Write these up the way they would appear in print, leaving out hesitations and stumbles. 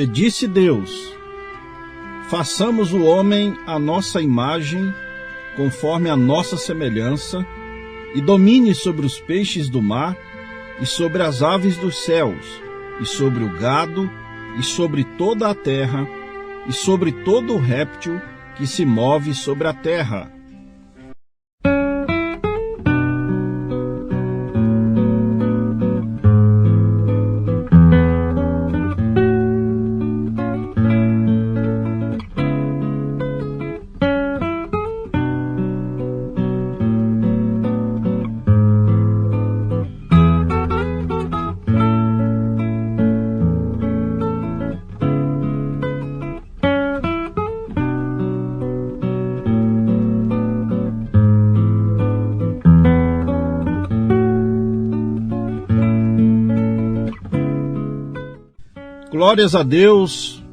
disse Deus: façamos o homem à nossa imagem, conforme a nossa semelhança, e domine sobre os peixes do mar, e sobre as aves dos céus, e sobre o gado, e sobre toda a terra, e sobre todo o réptil que se move sobre a terra. Glórias a Deus,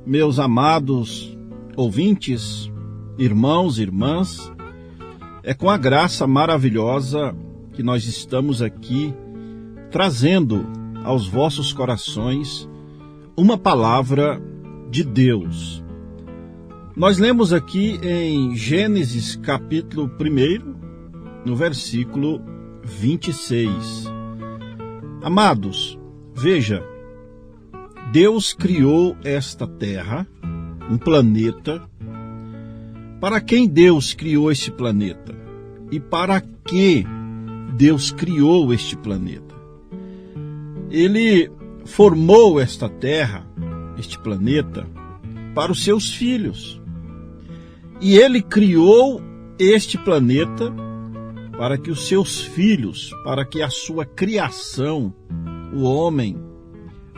meus amados ouvintes, irmãos e irmãs. É com a graça maravilhosa que nós estamos aqui trazendo aos vossos corações uma palavra de Deus. Nós lemos aqui em Gênesis capítulo 1, no versículo 26. Amados, veja, Deus criou esta terra, um planeta. Para quem Deus criou este planeta? E para que Deus criou este planeta? Ele formou esta terra, este planeta, para os seus filhos. E ele criou este planeta para que os seus filhos, para que a sua criação, o homem,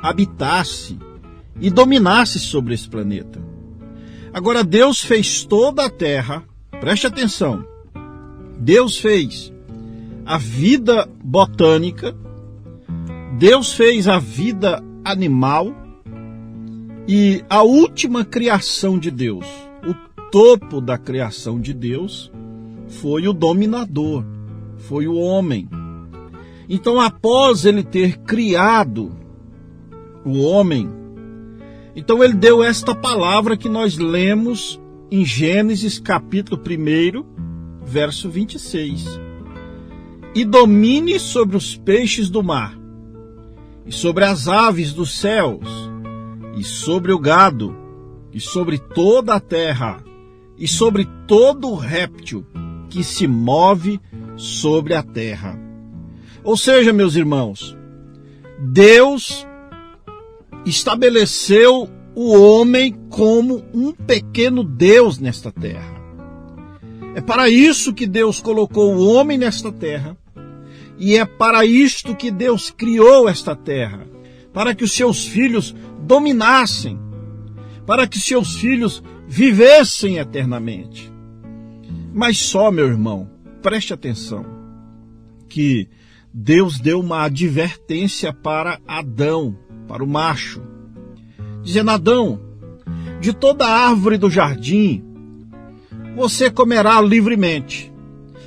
habitasse e dominasse sobre esse planeta. Agora, Deus fez toda a terra, preste atenção, Deus fez a vida botânica, Deus fez a vida animal, e a última criação de Deus, o topo da criação de Deus, foi o dominador, foi o homem. Então, após ele ter criado o homem, então ele deu esta palavra que nós lemos em Gênesis capítulo 1, verso 26. E domine sobre os peixes do mar, e sobre as aves dos céus, e sobre o gado, e sobre toda a terra, e sobre todo o réptil que se move sobre a terra. Ou seja, meus irmãos, Deus estabeleceu o homem como um pequeno Deus nesta terra. É para isso que Deus colocou o homem nesta terra, e é para isto que Deus criou esta terra, para que os seus filhos dominassem, para que seus filhos vivessem eternamente. Mas só, meu irmão, preste atenção, que Deus deu uma advertência para Adão, para o macho, dizendo: Adão, de toda árvore do jardim você comerá livremente,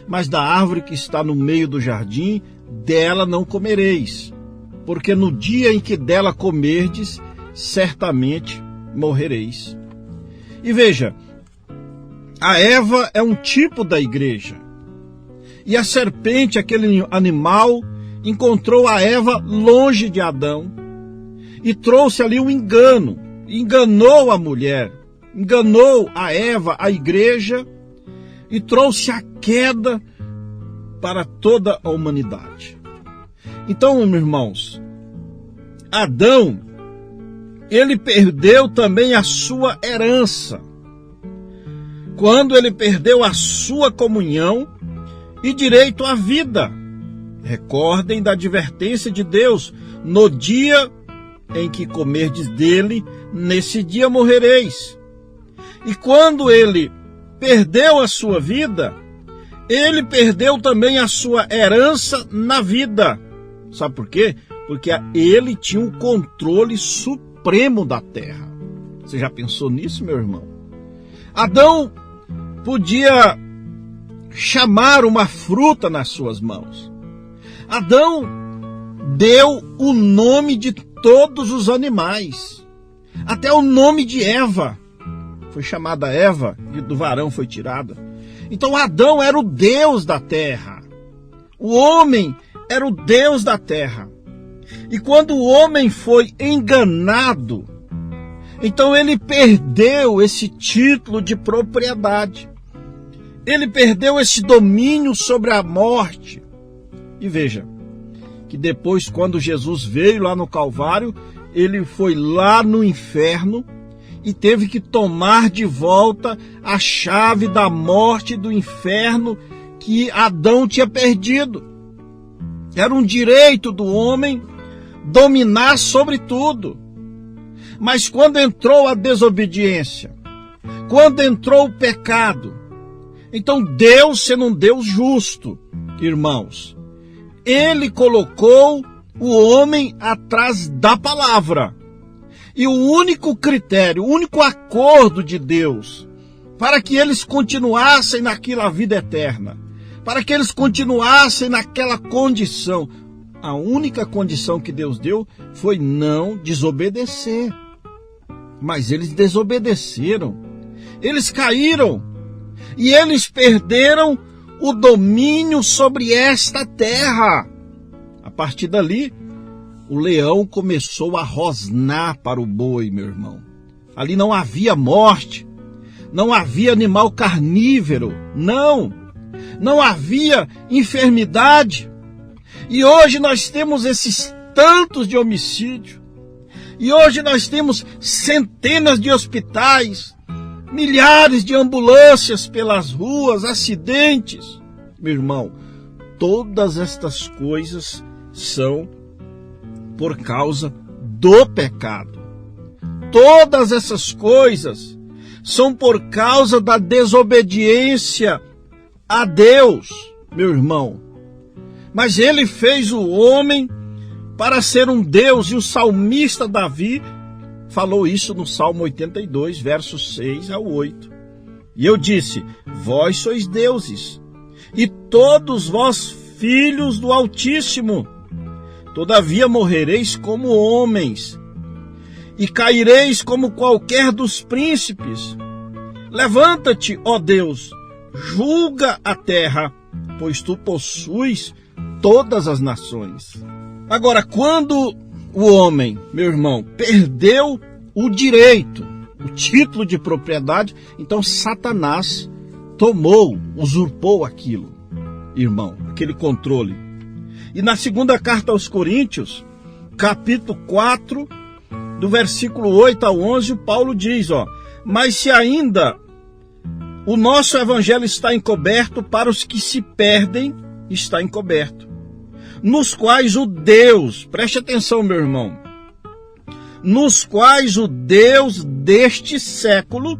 mas da árvore que está no meio do jardim, dela não comereis, porque no dia em que dela comerdes, certamente morrereis. E veja, a Eva é um tipo da igreja, e a serpente, aquele animal, encontrou a Eva longe de Adão, e trouxe ali um engano, enganou a mulher, enganou a Eva, a igreja, e trouxe a queda para toda a humanidade. Então, meus irmãos, Adão, ele perdeu também a sua herança, quando ele perdeu a sua comunhão e direito à vida. Recordem da advertência de Deus: no dia em que comerdes dele, nesse dia morrereis. E quando ele perdeu a sua vida, ele perdeu também a sua herança na vida. Sabe por quê? Porque ele tinha o controle supremo da terra. Você já pensou nisso, meu irmão? Adão podia chamar uma fruta nas suas mãos. Adão deu o nome de todos os animais. Até o nome de Eva foi chamada Eva, e do varão foi tirada. Então Adão era o Deus da terra. O homem era o Deus da terra. E quando o homem foi enganado, então ele perdeu esse título de propriedade. Ele perdeu esse domínio sobre a morte. E veja, que depois, quando Jesus veio lá no Calvário, ele foi lá no inferno e teve que tomar de volta a chave da morte e do inferno que Adão tinha perdido. Era um direito do homem dominar sobre tudo. Mas quando entrou a desobediência, quando entrou o pecado, então Deus, sendo um Deus justo, irmãos, ele colocou o homem atrás da palavra. E o único critério, o único acordo de Deus para que eles continuassem naquela vida eterna, para que eles continuassem naquela condição, a única condição que Deus deu foi não desobedecer. Mas eles desobedeceram, eles caíram e eles perderam o domínio sobre esta terra. A partir dali, o leão começou a rosnar para o boi, meu irmão. Ali não havia morte, não havia animal carnívoro, não havia enfermidade. E hoje nós temos esses tantos de homicídio. E hoje nós temos centenas de hospitais, milhares de ambulâncias pelas ruas, acidentes. Meu irmão, todas estas coisas são por causa do pecado. Todas essas coisas são por causa da desobediência a Deus, meu irmão. Mas ele fez o homem para ser um Deus, e o salmista Davi falou isso no Salmo 82, versos 6 ao 8. E eu disse: vós sois deuses, e todos vós filhos do Altíssimo. Todavia morrereis como homens, e caireis como qualquer dos príncipes. Levanta-te, ó Deus, julga a terra, pois tu possuis todas as nações. Agora, quando o homem, meu irmão, perdeu o direito, o título de propriedade, então Satanás tomou, usurpou aquilo, irmão, aquele controle. E na segunda carta aos Coríntios, capítulo 4, do versículo 8 ao 11, Paulo diz, mas se ainda o nosso evangelho está encoberto, para os que se perdem, está encoberto, nos quais o Deus, preste atenção, meu irmão, nos quais o Deus deste século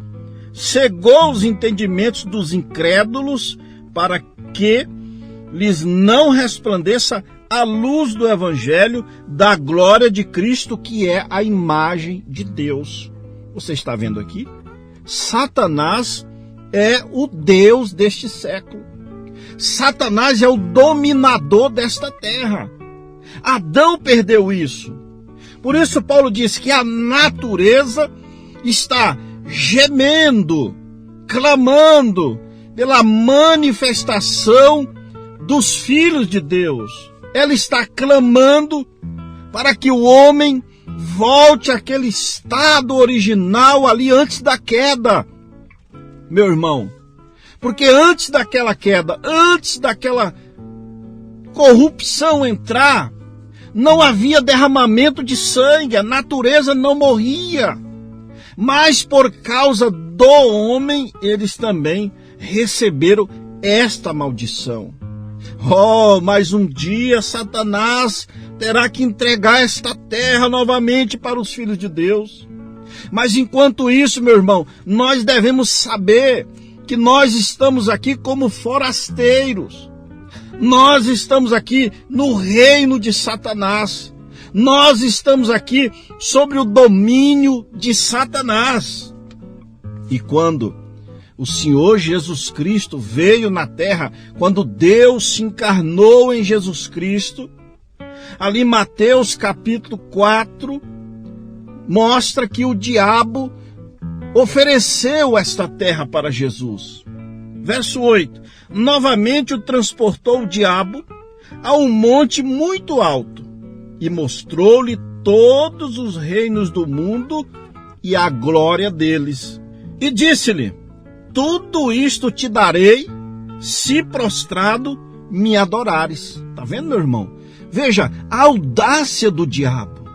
cegou os entendimentos dos incrédulos, para que lhes não resplandeça a luz do evangelho da glória de Cristo, que é a imagem de Deus. Você está vendo aqui? Satanás é o Deus deste século. Satanás é o dominador desta terra. Adão perdeu isso. Por isso Paulo diz que a natureza está gemendo, clamando pela manifestação dos filhos de Deus. Ela está clamando para que o homem volte àquele estado original ali antes da queda. Meu irmão, porque antes daquela queda, antes daquela corrupção entrar, não havia derramamento de sangue, a natureza não morria. Mas por causa do homem, eles também receberam esta maldição. Mas um dia Satanás terá que entregar esta terra novamente para os filhos de Deus. Mas enquanto isso, meu irmão, nós devemos saber que nós estamos aqui como forasteiros. Nós estamos aqui no reino de Satanás. Nós estamos aqui sobre o domínio de Satanás. E quando o Senhor Jesus Cristo veio na terra, quando Deus se encarnou em Jesus Cristo, ali em Mateus capítulo 4, mostra que o diabo ofereceu esta terra para Jesus. Verso 8. Novamente o transportou o diabo a um monte muito alto e mostrou-lhe todos os reinos do mundo e a glória deles. E disse-lhe: tudo isto te darei, se prostrado me adorares. Está vendo, meu irmão? Veja a audácia do diabo.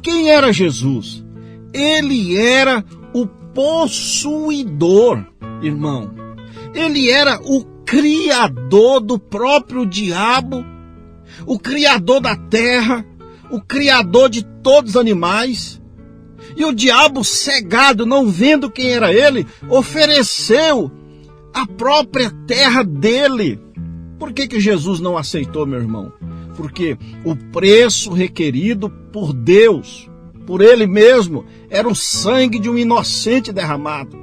Quem era Jesus? Ele era o possuidor, irmão. Ele era o criador do próprio diabo, o criador da terra, o criador de todos os animais. E o diabo, cegado, não vendo quem era ele, ofereceu a própria terra dele. Por que Jesus não aceitou, meu irmão? Porque o preço requerido por Deus, por ele mesmo, era o sangue de um inocente derramado.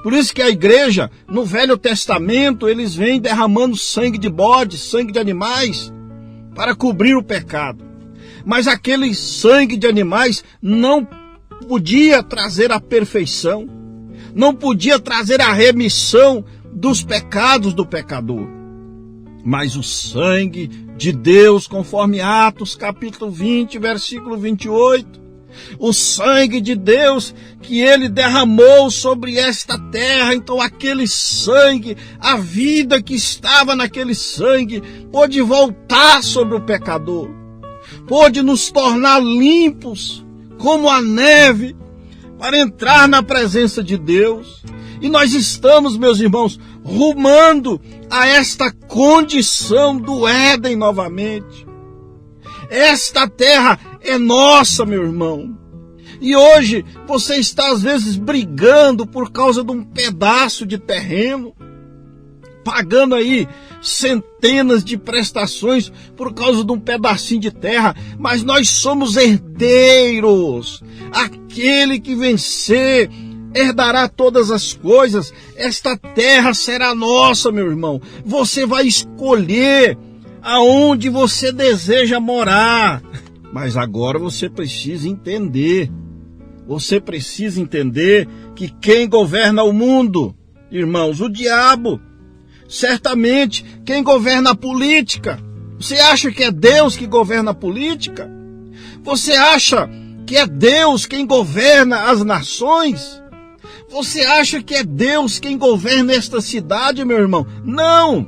Por isso que a igreja, no Velho Testamento, eles vêm derramando sangue de bode, sangue de animais, para cobrir o pecado. Mas aquele sangue de animais não podia trazer a perfeição, não podia trazer a remissão dos pecados do pecador. Mas o sangue de Deus, conforme Atos capítulo 20, versículo 28, o sangue de Deus que ele derramou sobre esta terra, então aquele sangue, a vida que estava naquele sangue, pôde voltar sobre o pecador, pôde nos tornar limpos como a neve, para entrar na presença de Deus. E nós estamos, meus irmãos, rumando a esta condição do Éden novamente. Esta terra é nossa, meu irmão. E hoje você está às vezes brigando por causa de um pedaço de terreno, pagando aí centenas de prestações por causa de um pedacinho de terra, mas nós somos herdeiros. Aquele que vencer herdará todas as coisas. Esta terra será nossa, meu irmão. Você vai escolher aonde você deseja morar. Mas agora você precisa entender. Você precisa entender que quem governa o mundo, irmãos, o diabo. Certamente, quem governa a política. Você acha que é Deus que governa a política? Você acha que é Deus quem governa as nações? Você acha que é Deus quem governa esta cidade, meu irmão? Não!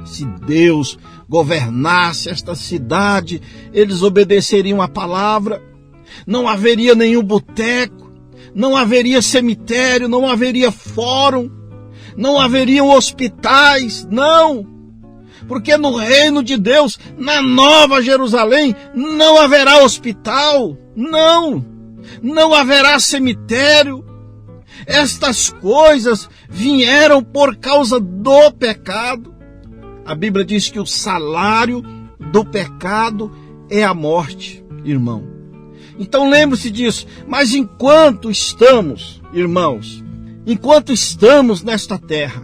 Se Deus governasse esta cidade, eles obedeceriam a palavra. Não haveria nenhum boteco, não haveria cemitério, não haveria fórum, não haveriam hospitais, não. Porque no reino de Deus, na Nova Jerusalém, não haverá hospital, não haverá cemitério. Estas coisas vieram por causa do pecado. A Bíblia diz que o salário do pecado é a morte, irmão. Então lembre-se disso. Mas enquanto estamos, irmãos, enquanto estamos nesta terra,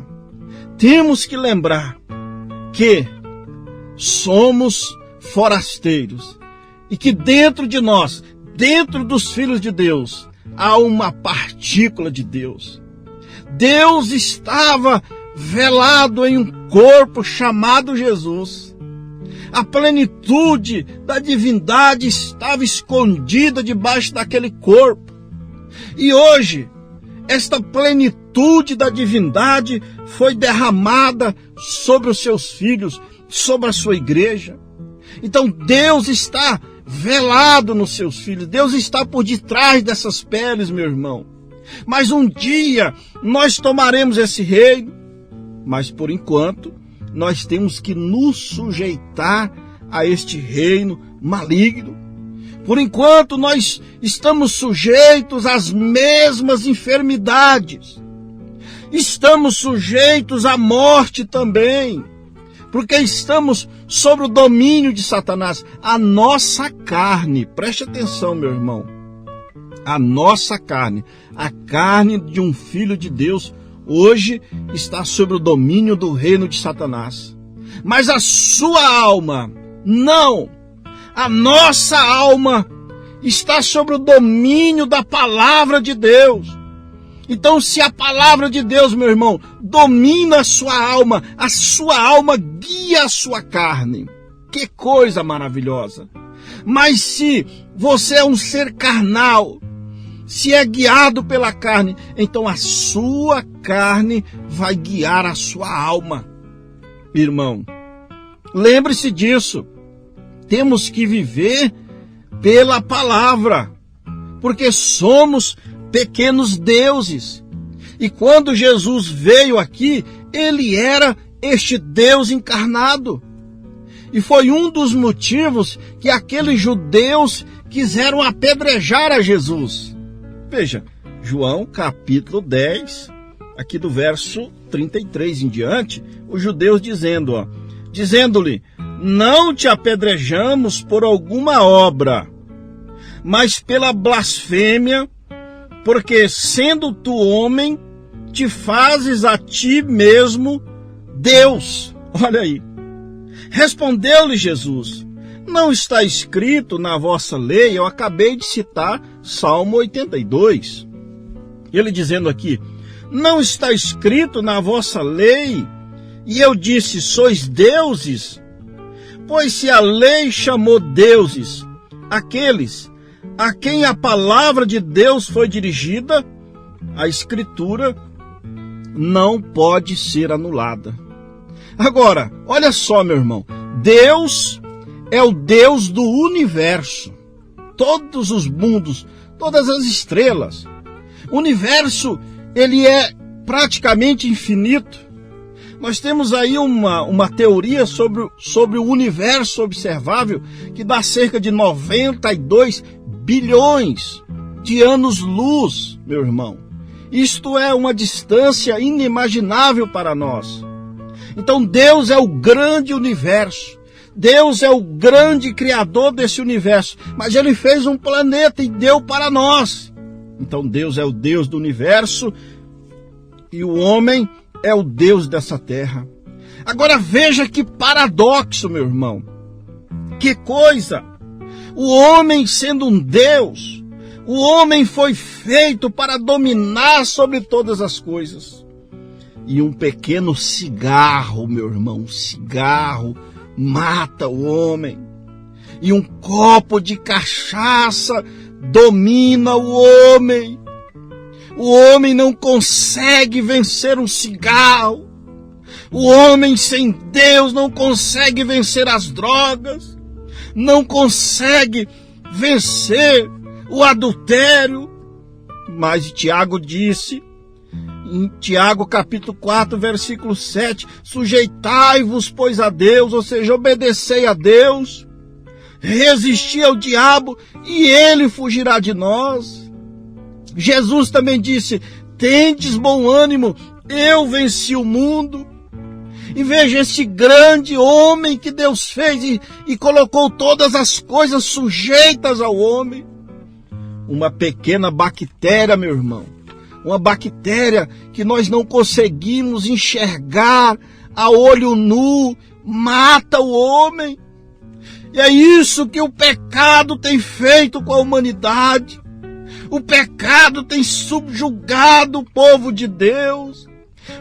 temos que lembrar que somos forasteiros e que dentro de nós, dentro dos filhos de Deus, há uma partícula de Deus. Deus estava velado em um corpo chamado Jesus. A plenitude da divindade estava escondida debaixo daquele corpo. E hoje, esta plenitude da divindade foi derramada sobre os seus filhos, sobre a sua igreja. Então Deus está velado nos seus filhos. Deus está por detrás dessas peles, meu irmão. Mas um dia nós tomaremos esse reino. Mas por enquanto, nós temos que nos sujeitar a este reino maligno. Por enquanto, nós estamos sujeitos às mesmas enfermidades. Estamos sujeitos à morte também, porque estamos sob o domínio de Satanás. A nossa carne, preste atenção, meu irmão, a nossa carne, a carne de um filho de Deus, hoje está sob o domínio do reino de Satanás. Mas a sua alma, não. A nossa alma está sob o domínio da palavra de Deus. Então, se a palavra de Deus, meu irmão, domina a sua alma guia a sua carne. Que coisa maravilhosa! Mas se você é um ser carnal, se é guiado pela carne, então a sua carne vai guiar a sua alma. Irmão, lembre-se disso. Temos que viver pela palavra, porque somos pequenos deuses. E quando Jesus veio aqui, ele era este Deus encarnado. E foi um dos motivos que aqueles judeus quiseram apedrejar a Jesus. Veja, João capítulo 10, aqui do verso 33 em diante, os judeus dizendo-lhe, não te apedrejamos por alguma obra, mas pela blasfêmia, porque sendo tu homem, te fazes a ti mesmo Deus. Olha aí. Respondeu-lhe Jesus, não está escrito na vossa lei, eu acabei de citar Salmo 82. Ele dizendo aqui, não está escrito na vossa lei, e eu disse, sois deuses? Pois se a lei chamou deuses aqueles a quem a palavra de Deus foi dirigida, a Escritura não pode ser anulada. Agora, olha só, meu irmão, Deus é o Deus do universo. Todos os mundos, todas as estrelas. O universo, ele é praticamente infinito. Nós temos aí uma teoria sobre o universo observável que dá cerca de 92 bilhões de anos-luz, meu irmão. Isto é uma distância inimaginável para nós. Então Deus é o grande universo. Deus é o grande criador desse universo. Mas Ele fez um planeta e deu para nós. Então Deus é o Deus do universo e o homem é o Deus dessa terra. Agora veja que paradoxo, meu irmão. Que coisa! O homem sendo um Deus, o homem foi feito para dominar sobre todas as coisas. E um pequeno cigarro, meu irmão, um cigarro mata o homem. E um copo de cachaça domina o homem. O homem não consegue vencer um cigarro. O homem sem Deus não consegue vencer as drogas. Não consegue vencer o adultério. Mas Tiago disse, em Tiago capítulo 4, versículo 7, sujeitai-vos, pois, a Deus, ou seja, obedecei a Deus, resisti ao diabo e ele fugirá de nós. Jesus também disse, tendes bom ânimo, eu venci o mundo. E veja esse grande homem que Deus fez e colocou todas as coisas sujeitas ao homem. Uma pequena bactéria, meu irmão. Uma bactéria que nós não conseguimos enxergar a olho nu, mata o homem. E é isso que o pecado tem feito com a humanidade. O pecado tem subjugado o povo de Deus.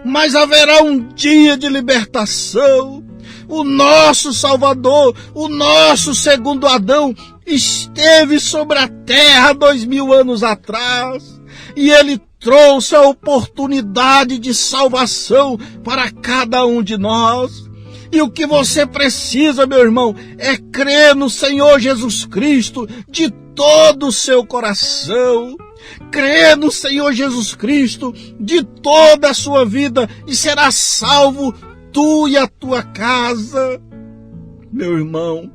Mas haverá um dia de libertação. O nosso Salvador, o nosso segundo Adão, esteve sobre a terra 2000 anos atrás. E ele trouxe a oportunidade de salvação para cada um de nós. E o que você precisa, meu irmão, é crer no Senhor Jesus Cristo de todo o seu coração. Crê no Senhor Jesus Cristo de toda a sua vida e será salvo tu e a tua casa. Meu irmão,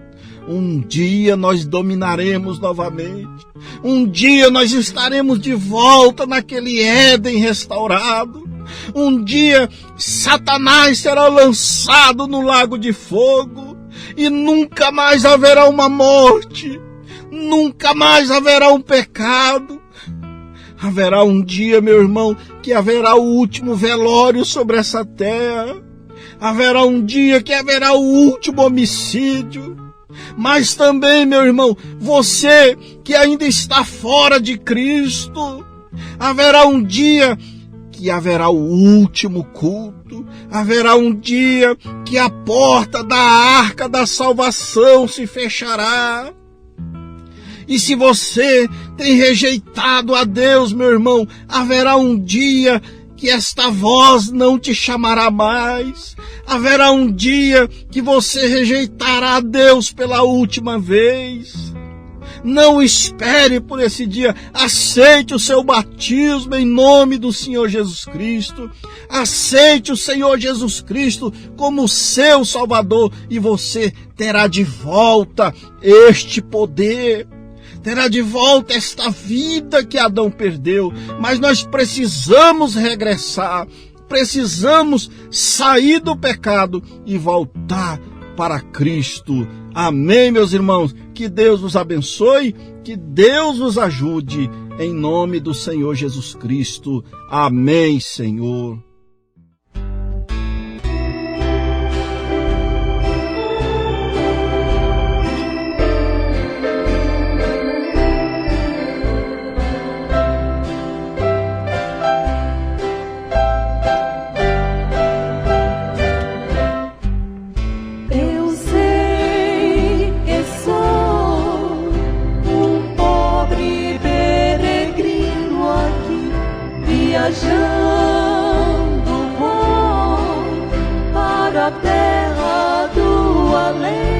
um dia nós dominaremos novamente. Um dia nós estaremos de volta naquele Éden restaurado. Um dia Satanás será lançado no lago de fogo e nunca mais haverá uma morte. Nunca mais haverá um pecado. Haverá um dia, meu irmão, que haverá o último velório sobre essa terra. Haverá um dia que haverá o último homicídio. Mas também, meu irmão, você que ainda está fora de Cristo, haverá um dia que haverá o último culto, haverá um dia que a porta da arca da salvação se fechará. E se você tem rejeitado a Deus, meu irmão, haverá um dia que esta voz não te chamará mais. Haverá um dia que você rejeitará a Deus pela última vez. Não espere por esse dia. Aceite o seu batismo em nome do Senhor Jesus Cristo. Aceite o Senhor Jesus Cristo como seu Salvador e você terá de volta este poder. Terá de volta esta vida que Adão perdeu. Mas nós precisamos regressar. Precisamos sair do pecado e voltar para Cristo. Amém, meus irmãos? Que Deus vos abençoe, que Deus vos ajude, em nome do Senhor Jesus Cristo. Amém, Senhor. Viajando vou para a terra do além.